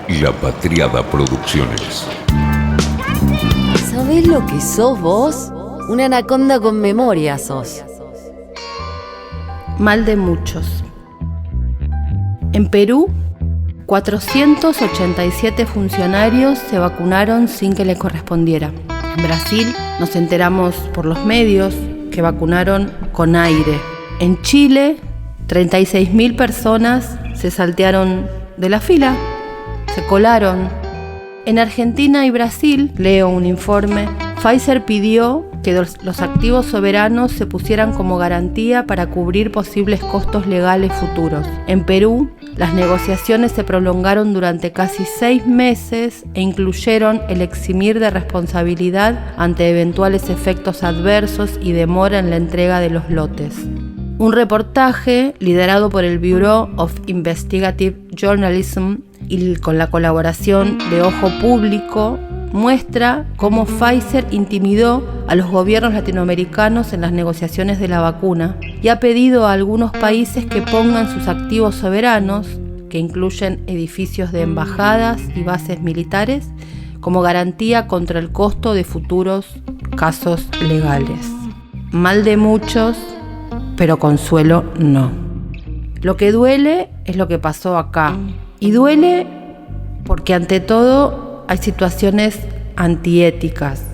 La Patriada Producciones. ¿Sabés lo que sos vos? Una anaconda con memoria sos. Mal de muchos. En Perú, 487 funcionarios se vacunaron sin que les correspondiera. En Brasil, nos enteramos por los medios que vacunaron con aire. En Chile, 36.000 personas se saltearon de la fila, se colaron. En Argentina y Brasil, leo un informe, Pfizer pidió que los activos soberanos se pusieran como garantía para cubrir posibles costos legales futuros. En Perú, las negociaciones se prolongaron durante casi 6 meses e incluyeron el eximir de responsabilidad ante eventuales efectos adversos y demora en la entrega de los lotes. Un reportaje liderado por el Bureau of Investigative Journalism y con la colaboración de Ojo Público muestra cómo Pfizer intimidó a los gobiernos latinoamericanos en las negociaciones de la vacuna y ha pedido a algunos países que pongan sus activos soberanos, que incluyen edificios de embajadas y bases militares, como garantía contra el costo de futuros casos legales. Mal de muchos, pero consuelo no. Lo que duele es lo que pasó acá. Y duele porque ante todo hay situaciones antiéticas.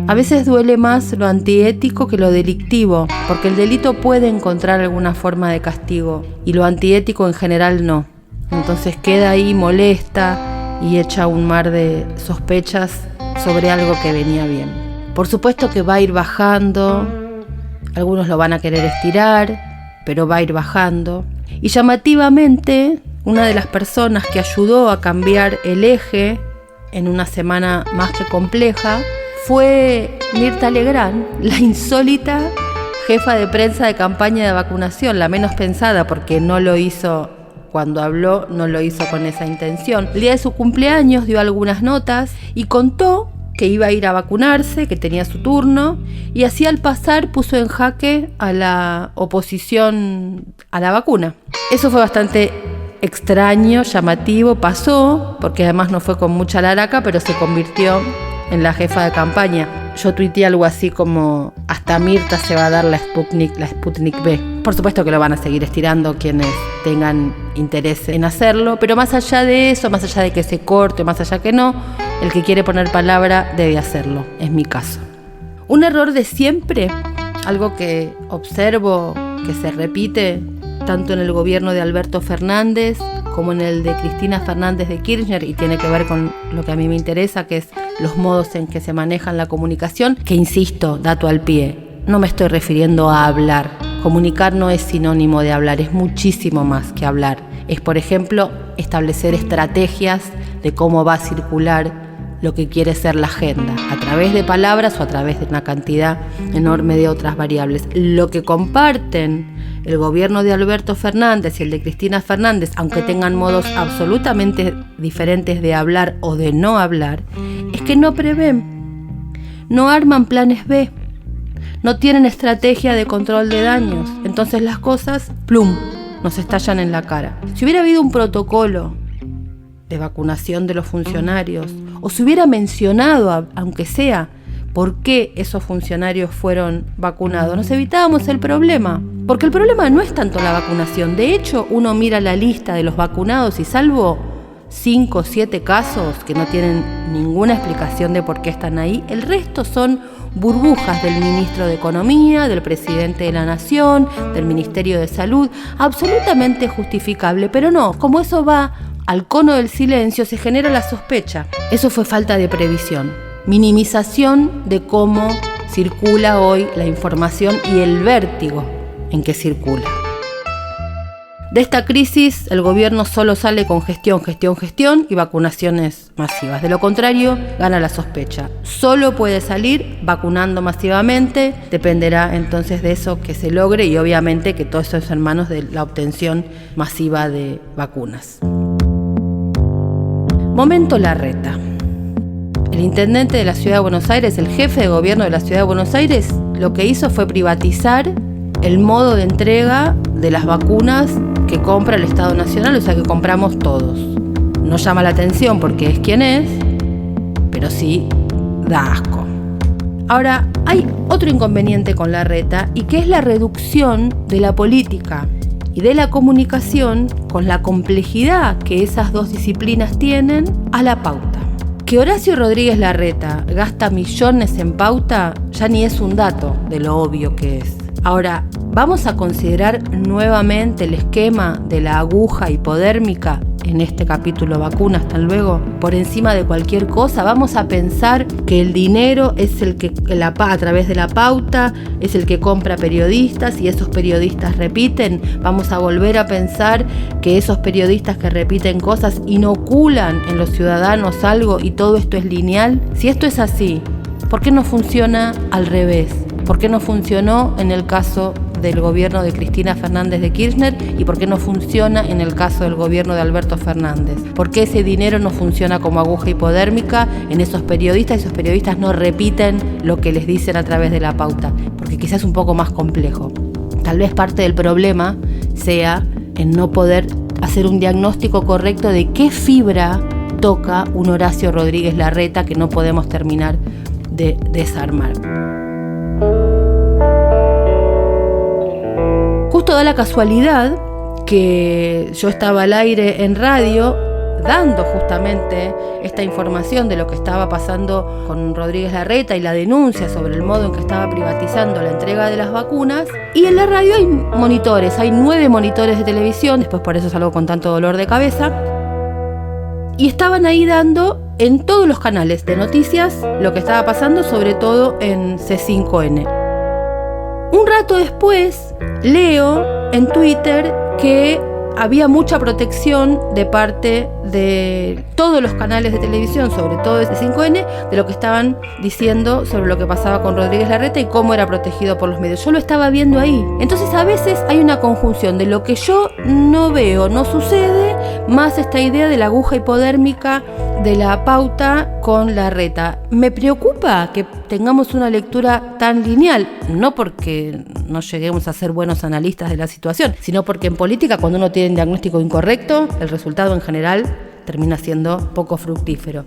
A veces duele más lo antiético que lo delictivo, porque el delito puede encontrar alguna forma de castigo y lo antiético en general no. Entonces queda ahí molesta y echa un mar de sospechas sobre algo que venía bien. Por supuesto que va a ir bajando. Algunos lo van a querer estirar, pero va a ir bajando. Y llamativamente, una de las personas que ayudó a cambiar el eje en una semana más que compleja fue Mirta Legrand, la insólita jefa de prensa de campaña de vacunación, la menos pensada porque no lo hizo cuando habló, no lo hizo con esa intención. El día de su cumpleaños dio algunas notas y contó que iba a ir a vacunarse, que tenía su turno, y así al pasar puso en jaque a la oposición a la vacuna. Eso fue bastante extraño, llamativo, pasó, porque además no fue con mucha laraca, pero se convirtió en la jefa de campaña. Yo tuiteé algo así como, hasta Mirta se va a dar la Sputnik V. Por supuesto que lo van a seguir estirando quienes tengan interés en hacerlo, pero más allá de eso, más allá de que se corte, más allá que no, el que quiere poner palabra debe hacerlo, es mi caso. Un error de siempre, algo que observo que se repite tanto en el gobierno de Alberto Fernández como en el de Cristina Fernández de Kirchner, y tiene que ver con lo que a mí me interesa, que es los modos en que se manejan la comunicación, que insisto, dato al pie, no me estoy refiriendo a hablar. Comunicar no es sinónimo de hablar, es muchísimo más que hablar. Es, por ejemplo, establecer estrategias de cómo va a circular lo que quiere ser la agenda, a través de palabras o a través de una cantidad enorme de otras variables. Lo que comparten el gobierno de Alberto Fernández y el de Cristina Fernández, aunque tengan modos absolutamente diferentes de hablar o de no hablar, es que no prevén, no arman planes B, no tienen estrategia de control de daños. Entonces las cosas, plum, nos estallan en la cara. Si hubiera habido un protocolo de vacunación de los funcionarios, o se hubiera mencionado, aunque sea, por qué esos funcionarios fueron vacunados, nos evitábamos el problema. Porque el problema no es tanto la vacunación. De hecho, uno mira la lista de los vacunados y salvo 5 o 7 casos que no tienen ninguna explicación de por qué están ahí, el resto son burbujas del ministro de Economía, del presidente de la Nación, del Ministerio de Salud, absolutamente justificable, pero no, como eso va al cono del silencio, se genera la sospecha. Eso fue falta de previsión, minimización de cómo circula hoy la información y el vértigo en que circula. De esta crisis, el gobierno solo sale con gestión y vacunaciones masivas. De lo contrario, gana la sospecha. Solo puede salir vacunando masivamente, dependerá entonces de eso que se logre y obviamente que todo eso es en manos de la obtención masiva de vacunas. Momento Larreta. El intendente de la Ciudad de Buenos Aires, el jefe de gobierno de la Ciudad de Buenos Aires, lo que hizo fue privatizar el modo de entrega de las vacunas que compra el Estado Nacional, o sea que compramos todos. no llama la atención porque es quien es, pero sí da asco. Ahora, hay otro inconveniente con Larreta, y que es la reducción de la política y de la comunicación, con la complejidad que esas dos disciplinas tienen, a la pauta. Que Horacio Rodríguez Larreta gasta millones en pauta ya ni es un dato de lo obvio que es. Ahora, ¿vamos a considerar nuevamente el esquema de la aguja hipodérmica en este capítulo vacunas, tal luego, por encima de cualquier cosa? ¿Vamos a pensar que el dinero es el que a través de la pauta es el que compra periodistas y esos periodistas repiten? ¿Vamos a volver a pensar que esos periodistas que repiten cosas inoculan en los ciudadanos algo y todo esto es lineal? Si esto es así, ¿por qué no funciona al revés? ¿Por qué no funcionó en el caso del gobierno de Cristina Fernández de Kirchner y por qué no funciona en el caso del gobierno de Alberto Fernández? ¿Por qué ese dinero no funciona como aguja hipodérmica en esos periodistas y esos periodistas no repiten lo que les dicen a través de la pauta? Porque quizás es un poco más complejo. Tal vez parte del problema sea en no poder hacer un diagnóstico correcto de qué fibra toca un Horacio Rodríguez Larreta que no podemos terminar de desarmar. Justo da la casualidad que yo estaba al aire en radio dando justamente esta información de lo que estaba pasando con Rodríguez Larreta y la denuncia sobre el modo en que estaba privatizando la entrega de las vacunas, y en la radio hay monitores, hay 9 monitores de televisión, después por eso salgo con tanto dolor de cabeza, y estaban ahí dando en todos los canales de noticias lo que estaba pasando, sobre todo en C5N. Un rato después leo en Twitter que había mucha protección de parte de todos los canales de televisión, sobre todo de C5N, de lo que estaban diciendo sobre lo que pasaba con Rodríguez Larreta y cómo era protegido por los medios. Yo lo estaba viendo ahí. Entonces a veces hay una conjunción de lo que yo no veo, no sucede, más esta idea de la aguja hipodérmica de la pauta con Larreta. Me preocupa que tengamos una lectura tan lineal, no porque no lleguemos a ser buenos analistas de la situación, sino porque en política, cuando uno tiene un diagnóstico incorrecto, el resultado en general termina siendo poco fructífero.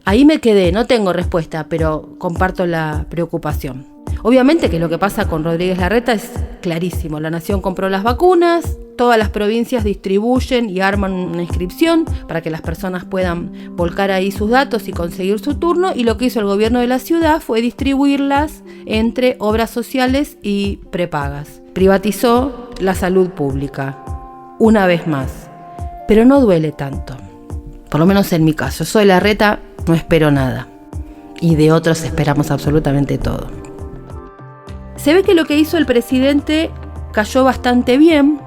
Ahí me quedé, no tengo respuesta, pero comparto la preocupación. Obviamente que lo que pasa con Rodríguez Larreta es clarísimo. La Nación compró las vacunas, todas las provincias distribuyen y arman una inscripción para que las personas puedan volcar ahí sus datos y conseguir su turno, y lo que hizo el gobierno de la ciudad fue distribuirlas entre obras sociales y prepagas. Privatizó la salud pública, una vez más, pero no duele tanto, por lo menos en mi caso. Yo soy Larreta, no espero nada, y de otros esperamos absolutamente todo. Se ve que lo que hizo el presidente cayó bastante bien.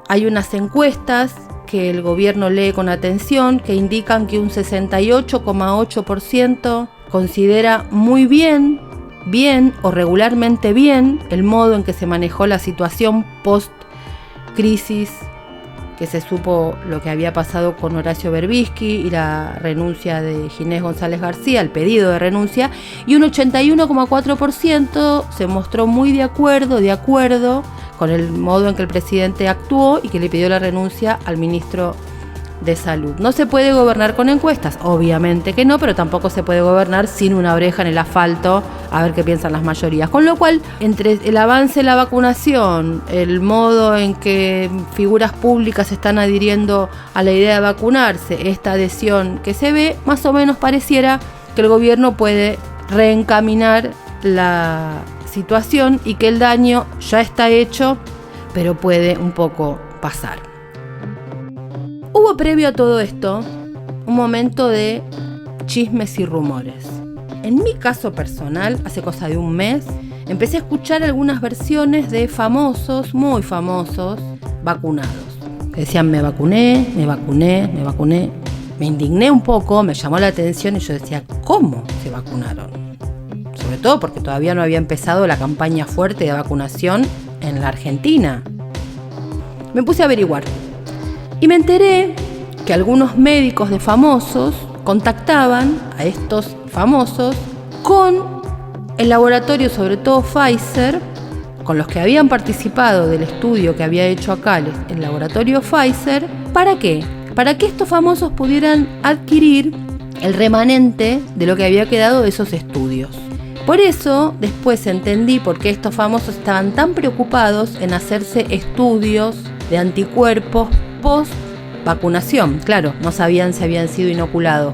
Hay unas encuestas que el gobierno lee con atención que indican que un 68,8% considera muy bien o regularmente bien el modo en que se manejó la situación post-crisis, que se supo lo que había pasado con Horacio Berbisky y la renuncia de Ginés González García, el pedido de renuncia, y un 81,4% se mostró muy de acuerdo con el modo en que el presidente actuó y que le pidió la renuncia al ministro de Salud. No se puede gobernar con encuestas, obviamente que no, pero tampoco se puede gobernar sin una oreja en el asfalto a ver qué piensan las mayorías. Con lo cual, entre el avance de la vacunación, el modo en que figuras públicas están adhiriendo a la idea de vacunarse, esta adhesión que se ve, más o menos pareciera que el gobierno puede reencaminar la situación y que el daño ya está hecho, pero puede un poco pasar. Hubo previo a todo esto un momento de chismes y rumores. En mi caso personal, hace cosa de un mes, empecé a escuchar algunas versiones de famosos, muy famosos, vacunados. Que decían me vacuné. Me indigné un poco, me llamó la atención y yo decía, ¿cómo se vacunaron? Sobre todo porque todavía no había empezado la campaña fuerte de vacunación en la Argentina. Me puse a averiguar. Y me enteré que algunos médicos de famosos contactaban a estos famosos con el laboratorio, sobre todo Pfizer, con los que habían participado del estudio que había hecho acá el laboratorio Pfizer. ¿Para qué? para que estos famosos pudieran adquirir el remanente de lo que había quedado de esos estudios. Por eso después entendí por qué estos famosos estaban tan preocupados en hacerse estudios de anticuerpos post vacunación. Claro, no sabían si habían sido inoculados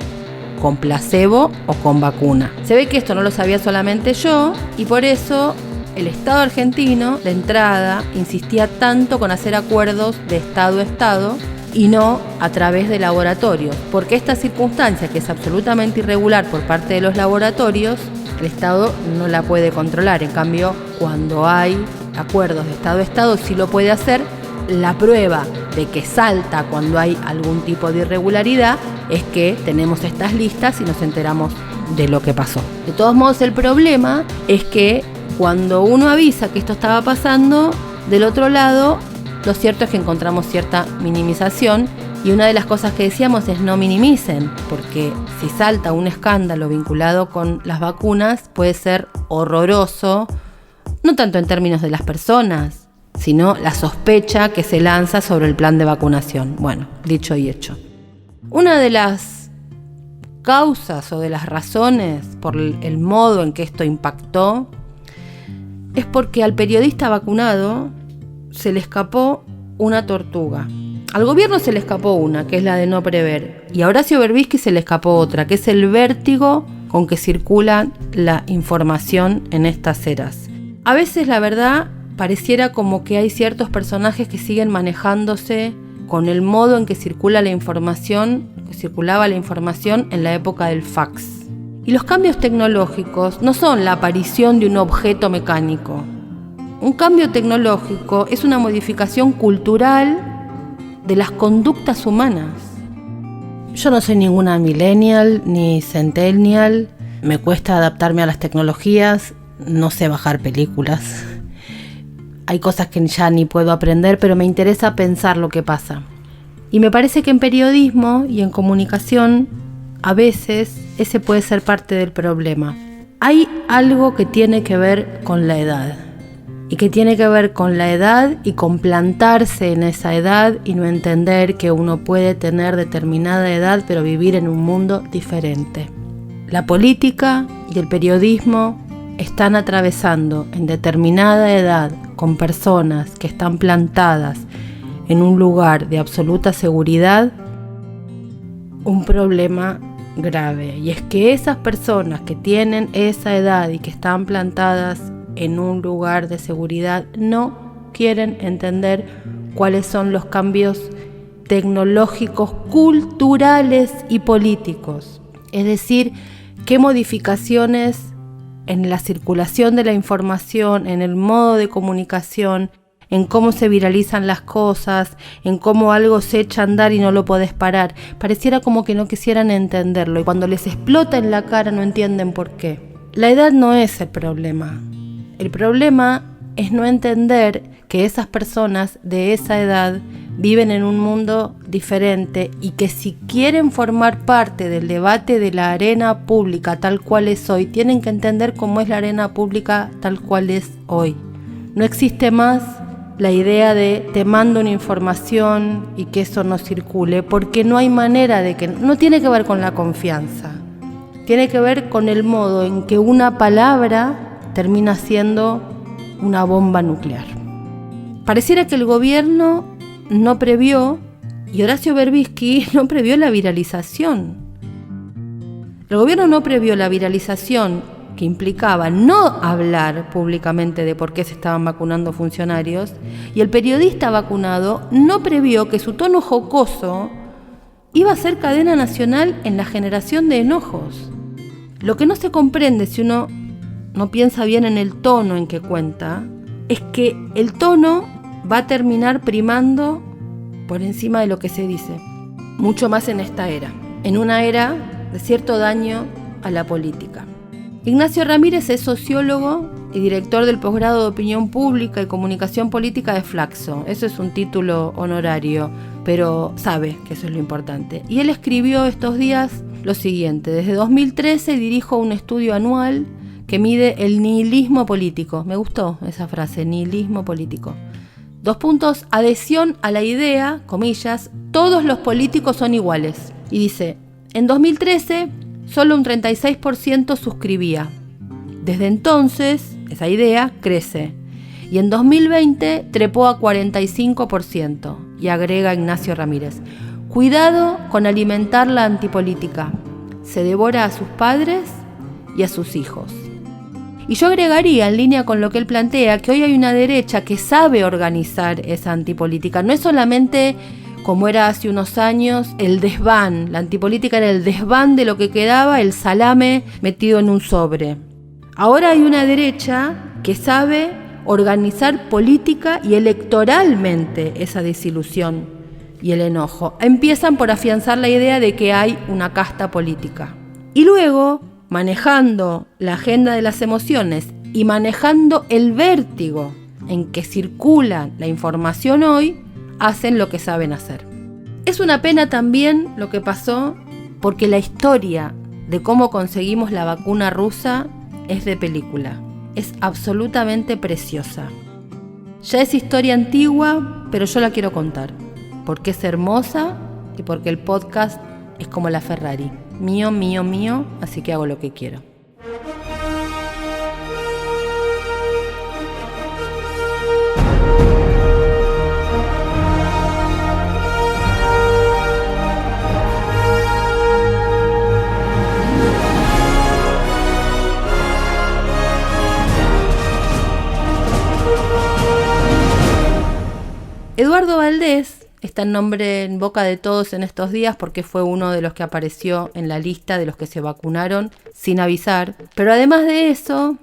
con placebo o con vacuna. Se ve que esto no lo sabía solamente yo y por eso el Estado argentino, de entrada, insistía tanto con hacer acuerdos de Estado a Estado y no a través de laboratorios, porque esta circunstancia, que es absolutamente irregular por parte de los laboratorios, el Estado no la puede controlar. En cambio, cuando hay acuerdos de Estado a Estado, sí lo puede hacer. La prueba de que salta cuando hay algún tipo de irregularidad es que tenemos estas listas y nos enteramos de lo que pasó. De todos modos, el problema es que cuando uno avisa que esto estaba pasando, del otro lado, lo cierto es que encontramos cierta minimización, y una de las cosas que decíamos es no minimicen, porque si salta un escándalo vinculado con las vacunas puede ser horroroso, no tanto en términos de las personas, sino la sospecha que se lanza sobre el plan de vacunación. Bueno, dicho y hecho. Una de las causas o de las razones por el modo en que esto impactó es porque al periodista vacunado se le escapó una tortuga. Al gobierno se le escapó una, que es la de no prever, y a Horacio Berbisky se le escapó otra, que es el vértigo con que circula la información en estas eras. A veces, la verdad, pareciera como que hay ciertos personajes que siguen manejándose con el modo en que circulaba la información en la época del fax. Y los cambios tecnológicos no son la aparición de un objeto mecánico. Un cambio tecnológico es una modificación cultural de las conductas humanas. Yo no soy ninguna millennial ni centennial, me cuesta adaptarme a las tecnologías, no sé bajar películas. Hay cosas que ya ni puedo aprender, pero me interesa pensar lo que pasa. Y me parece que en periodismo y en comunicación, a veces, ese puede ser parte del problema. Hay algo que tiene que ver con la edad. Y que tiene que ver con la edad y con plantarse en esa edad y no entender que uno puede tener determinada edad, pero vivir en un mundo diferente. La política y el periodismo están atravesando en determinada edad con personas que están plantadas en un lugar de absoluta seguridad, un problema grave. Y es que esas personas que tienen esa edad y que están plantadas en un lugar de seguridad no quieren entender cuáles son los cambios tecnológicos, culturales y políticos. Es decir, qué modificaciones en la circulación de la información, en el modo de comunicación, en cómo se viralizan las cosas, en cómo algo se echa a andar y no lo podés parar. Pareciera como que no quisieran entenderlo y cuando les explota en la cara no entienden por qué. La edad no es el problema. El problema es no entender que esas personas de esa edad viven en un mundo diferente y que si quieren formar parte del debate de la arena pública tal cual es hoy, tienen que entender cómo es la arena pública tal cual es hoy. No existe más la idea de te mando una información y que eso no circule, porque no hay manera de que... No tiene que ver con la confianza, tiene que ver con el modo en que una palabra termina siendo una bomba nuclear. Pareciera que el gobierno no previó, y Horacio Berbisky no previó la viralización. El gobierno no previó la viralización que implicaba no hablar públicamente de por qué se estaban vacunando funcionarios, y el periodista vacunado no previó que su tono jocoso iba a ser cadena nacional en la generación de enojos. Lo que no se comprende si uno no piensa bien en el tono en que cuenta, es que el tono va a terminar primando por encima de lo que se dice, mucho más en esta era, en una era de cierto daño a la política. Ignacio Ramírez es sociólogo y director del posgrado de Opinión Pública y Comunicación Política de Flaxo. Eso es un título honorario, pero sabe que eso es lo importante. Y él escribió estos días lo siguiente: desde 2013 dirijo un estudio anual que mide el nihilismo político. Me gustó esa frase, nihilismo político. 2 puntos, adhesión a la idea, comillas, todos los políticos son iguales. Y dice, en 2013 solo un 36% suscribía. Desde entonces, esa idea crece. Y en 2020 trepó a 45%. Y agrega Ignacio Ramírez, cuidado con alimentar la antipolítica. Se devora a sus padres y a sus hijos. Y yo agregaría, en línea con lo que él plantea, que hoy hay una derecha que sabe organizar esa antipolítica. No es solamente, como era hace unos años, el desván. La antipolítica era el desván de lo que quedaba, el salame metido en un sobre. Ahora hay una derecha que sabe organizar política y electoralmente esa desilusión y el enojo. Empiezan por afianzar la idea de que hay una casta política. Y luego, manejando la agenda de las emociones y manejando el vértigo en que circula la información hoy, hacen lo que saben hacer. Es una pena también lo que pasó, porque la historia de cómo conseguimos la vacuna rusa es de película. Es absolutamente preciosa. Ya es historia antigua, pero yo la quiero contar, porque es hermosa y porque el podcast es como la Ferrari. Mío, mío, mío, así que hago lo que quiero. Eduardo Valdés está en nombre en boca de todos en estos días porque fue uno de los que apareció en la lista de los que se vacunaron sin avisar. Pero además de eso,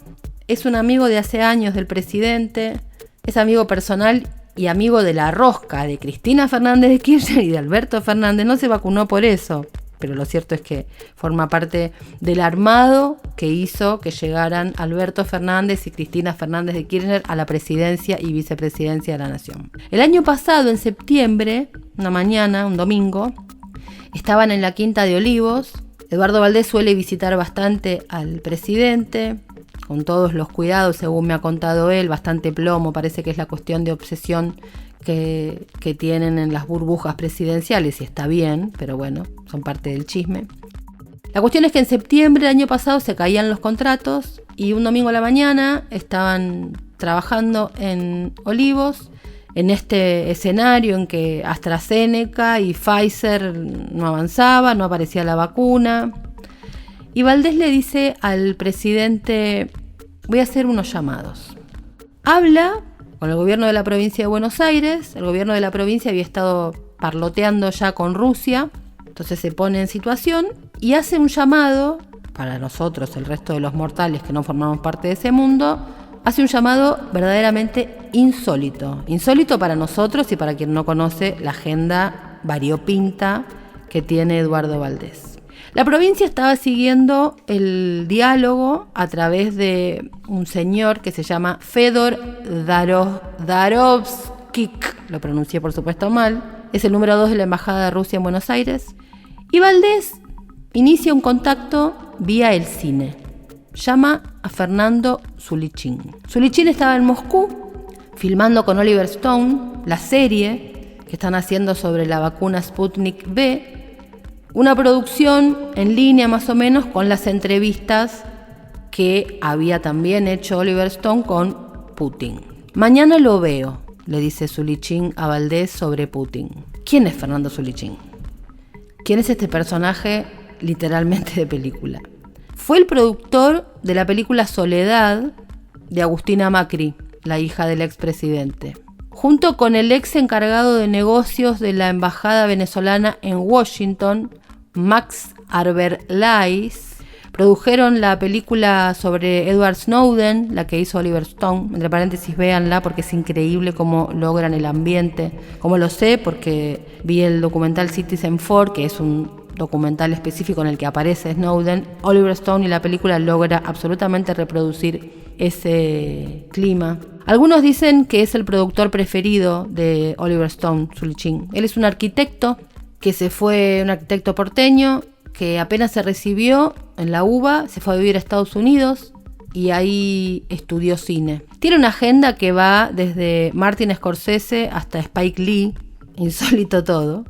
es un amigo de hace años del presidente, es amigo personal y amigo de la rosca de Cristina Fernández de Kirchner y de Alberto Fernández. No se vacunó por eso, pero lo cierto es que forma parte del armado que hizo que llegaran Alberto Fernández y Cristina Fernández de Kirchner a la presidencia y vicepresidencia de la Nación. El año pasado, en septiembre, una mañana, un domingo, estaban en la Quinta de Olivos. Eduardo Valdés suele visitar bastante al presidente, con todos los cuidados, según me ha contado él, bastante plomo, parece que es la cuestión de obsesión que tienen en las burbujas presidenciales, y está bien, pero bueno, son parte del chisme. La cuestión es que en septiembre del año pasado se caían los contratos y un domingo a la mañana estaban trabajando en Olivos, en este escenario en que AstraZeneca y Pfizer no avanzaba, no aparecía la vacuna. Y Valdés le dice al presidente, voy a hacer unos llamados. Habla con el gobierno de la provincia de Buenos Aires. El gobierno de la provincia había estado parloteando ya con Rusia, entonces se pone en situación y hace un llamado para nosotros, el resto de los mortales que no formamos parte de ese mundo, hace un llamado verdaderamente insólito. Insólito para nosotros y para quien no conoce la agenda variopinta que tiene Eduardo Valdés. La provincia estaba siguiendo el diálogo a través de un señor que se llama Fedor Darovskik, lo pronuncié por supuesto mal, es el número 2 de la Embajada de Rusia en Buenos Aires, y Valdés inicia un contacto vía el cine. Llama a Fernando Zulichín. Zulichín estaba en Moscú filmando con Oliver Stone la serie que están haciendo sobre la vacuna Sputnik V, una producción en línea más o menos con las entrevistas que había también hecho Oliver Stone con Putin. Mañana lo veo, le dice Zulichín a Valdés sobre Putin. ¿Quién es Fernando Zulichín? ¿Quién es este personaje literalmente de película? Fue el productor de la película Soledad de Agustina Macri, la hija del expresidente. Junto con el ex encargado de negocios de la embajada venezolana en Washington, Max Arbeláez, produjeron la película sobre Edward Snowden, la que hizo Oliver Stone. Entre paréntesis, véanla porque es increíble cómo logran el ambiente. Como lo sé porque vi el documental Citizen4, que es un documental específico en el que aparece Snowden. Oliver Stone y la película logra absolutamente reproducir ese clima. Algunos dicen que es el productor preferido de Oliver Stone, Zulichín. Él es un arquitecto un arquitecto porteño, que apenas se recibió en la UBA, se fue a vivir a Estados Unidos y ahí estudió cine. Tiene una agenda que va desde Martin Scorsese hasta Spike Lee, insólito todo.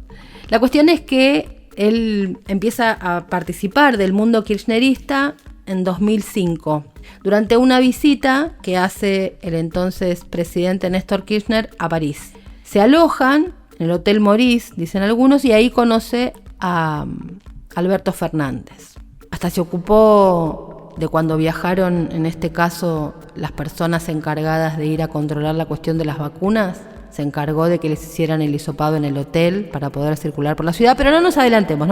La cuestión es que él empieza a participar del mundo kirchnerista en 2005, durante una visita que hace el entonces presidente Néstor Kirchner a París. Se alojan en el Hotel Maurice, dicen algunos, y ahí conoce a Alberto Fernández. Hasta se ocupó de cuando viajaron, en este caso, las personas encargadas de ir a controlar la cuestión de las vacunas. Se encargó de que les hicieran el hisopado en el hotel para poder circular por la ciudad, pero no nos adelantemos.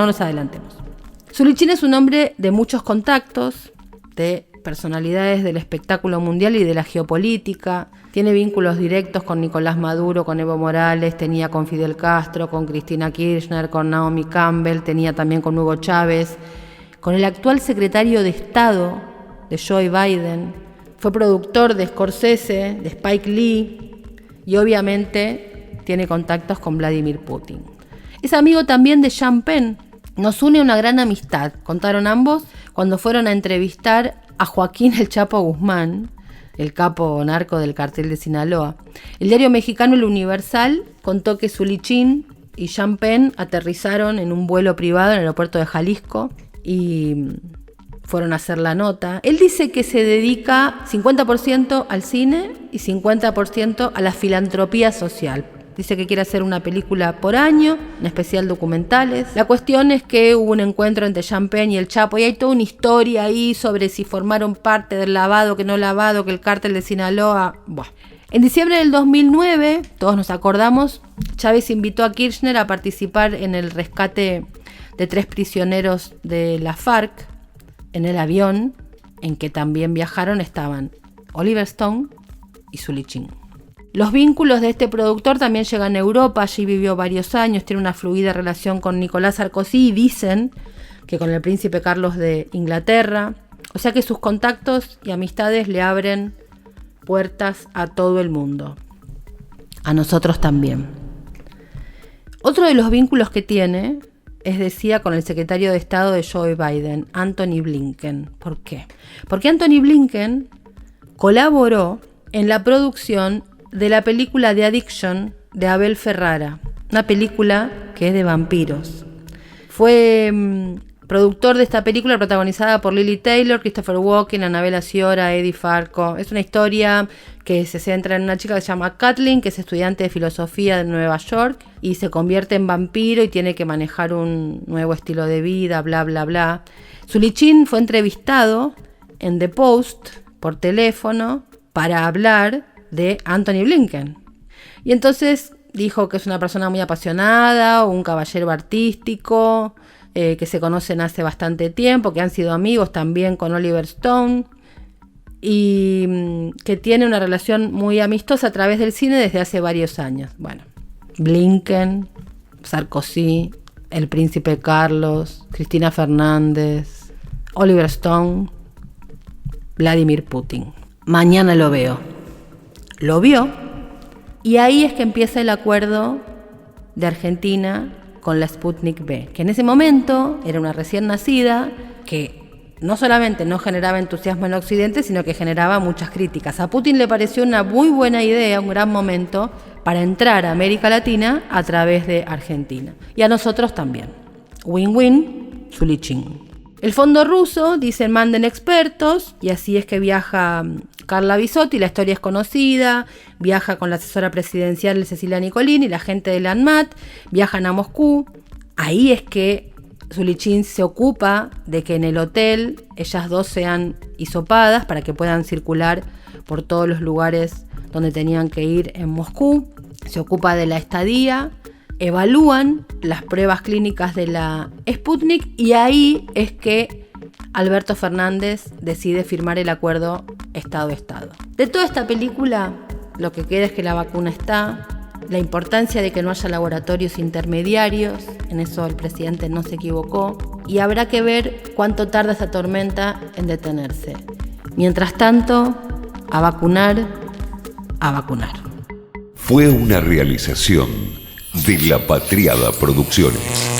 Zulichín es un hombre de muchos contactos, de personalidades del espectáculo mundial y de la geopolítica. Tiene vínculos directos con Nicolás Maduro, con Evo Morales, tenía con Fidel Castro, con Cristina Kirchner, con Naomi Campbell, tenía también con Hugo Chávez, con el actual secretario de Estado de Joe Biden. Fue productor de Scorsese, de Spike Lee y obviamente tiene contactos con Vladimir Putin. Es amigo también de Sean Penn. Nos une una gran amistad, contaron ambos cuando fueron a entrevistar a Joaquín El Chapo Guzmán, el capo narco del cartel de Sinaloa. El diario mexicano El Universal contó que Zulichín y Sean Penn aterrizaron en un vuelo privado en el aeropuerto de Jalisco y fueron a hacer la nota. Él dice que se dedica 50% al cine y 50% a la filantropía social. Dice que quiere hacer una película por año, en especial documentales. La cuestión es que hubo un encuentro entre Sean Penn y El Chapo y hay toda una historia ahí sobre si formaron parte del lavado, que no lavado, que el cártel de Sinaloa. Buah. En diciembre del 2009, todos nos acordamos, Chávez invitó a Kirchner a participar en el rescate de 3 prisioneros de la FARC. En el avión en que también viajaron estaban Oliver Stone y Zulichín. Los vínculos de este productor también llegan a Europa, allí vivió varios años, tiene una fluida relación con Nicolás Sarkozy y dicen que con el príncipe Carlos de Inglaterra. O sea que sus contactos y amistades le abren puertas a todo el mundo. A nosotros también. Otro de los vínculos que tiene es, decía, con el secretario de Estado de Joe Biden, Antony Blinken. ¿Por qué? Porque Antony Blinken colaboró en la producción de la película The Addiction de Abel Ferrara, una película que es de vampiros. Fue productor de esta película protagonizada por Lily Taylor, Christopher Walken, Annabella Sciorra, Eddie Farco. Es una historia que se centra en una chica que se llama Kathleen, que es estudiante de filosofía de Nueva York y se convierte en vampiro y tiene que manejar un nuevo estilo de vida, bla, bla, bla. Zulichín fue entrevistado en The Post por teléfono para hablar de Antony Blinken. Y entonces dijo que es una persona muy apasionada, un caballero artístico, que se conocen hace bastante tiempo, que han sido amigos también con Oliver Stone y que tiene una relación muy amistosa a través del cine desde hace varios años. Bueno, Blinken, Sarkozy, el príncipe Carlos, Cristina Fernández, Oliver Stone, Vladimir Putin. Mañana lo veo. Lo vio y ahí es que empieza el acuerdo de Argentina con la Sputnik V, que en ese momento era una recién nacida que no solamente no generaba entusiasmo en Occidente, sino que generaba muchas críticas. A Putin le pareció una muy buena idea, un gran momento para entrar a América Latina a través de Argentina. Y a nosotros también. Win-win, Zulichín. El fondo ruso, dicen, manden expertos, y así es que viaja Carla Bisotti, la historia es conocida, viaja con la asesora presidencial Cecilia Nicolini, la gente de la ANMAT, viajan a Moscú. Ahí es que Zulichín se ocupa de que en el hotel ellas dos sean hisopadas para que puedan circular por todos los lugares donde tenían que ir en Moscú. Se ocupa de la estadía, evalúan las pruebas clínicas de la Sputnik y ahí es que Alberto Fernández decide firmar el acuerdo Estado-Estado. De toda esta película, lo que queda es que la vacuna está, la importancia de que no haya laboratorios intermediarios, en eso el presidente no se equivocó, y habrá que ver cuánto tarda esta tormenta en detenerse. Mientras tanto, a vacunar, a vacunar. Fue una realización de La Patriada Producciones.